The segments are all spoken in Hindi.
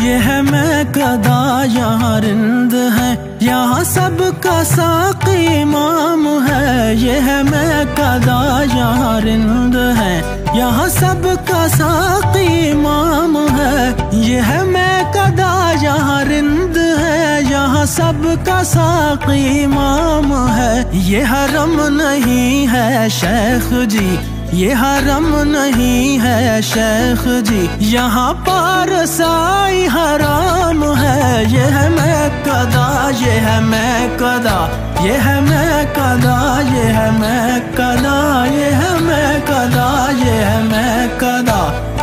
ये है मैं कदा यहाँ रिंद है, यहाँ सबका साक़ी इमाम है। ये है मैं कदा यहाँ रिंद है, यहाँ सबका साक़ी इमाम है। ये है मैं कदा यहाँ रिंद है, यहाँ सबका साक़ी इमाम है। ये हरम नहीं है शेख जी, ये हरम नहीं है शेख जी, यहाँ पारसाई हराम है। ये है मैं कदा, ये है मैं कदा, ये है मैं कदा, ये है मैं कदा, ये है मैं कदा, ये है मैं कदा,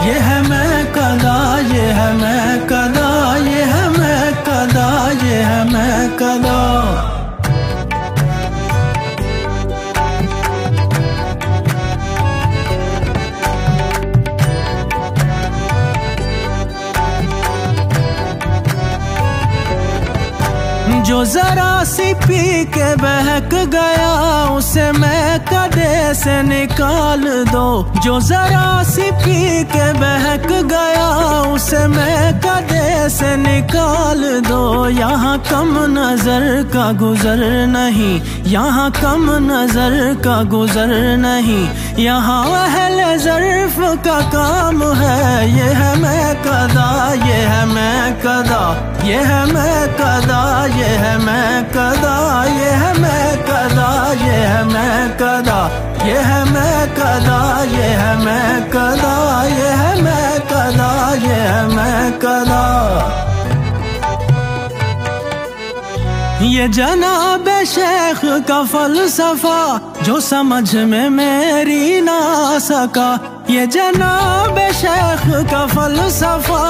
ये है मैं कदा, ये है मैं कदा, ये है मैं कदा, ये है मैं कदा। जो जरा सी पी के बहक गया उसे मैं कदे से निकाल दो। जो जरा सी पी के बहक गया उसे मैं कदे से निकाल दो। यहाँ कम नजर का गुजर नहीं, यहाँ कम नजर का गुजर नहीं, यहाँ अहले ज़र्फ़ का काम है। ये है मैं कदा, ये है मैं कदा, ये है मैं कदा, ये है मैं कदा, ये है मैं कदा, ये है मैं कदा, ये है मैं कदा, ये है मैं कदा, ये है मैं कदा, ये है मैं कदा। ये जनाब शेख का फलसफा जो समझ में मेरी ना आ सका। ये जनाब शेख का फलसफा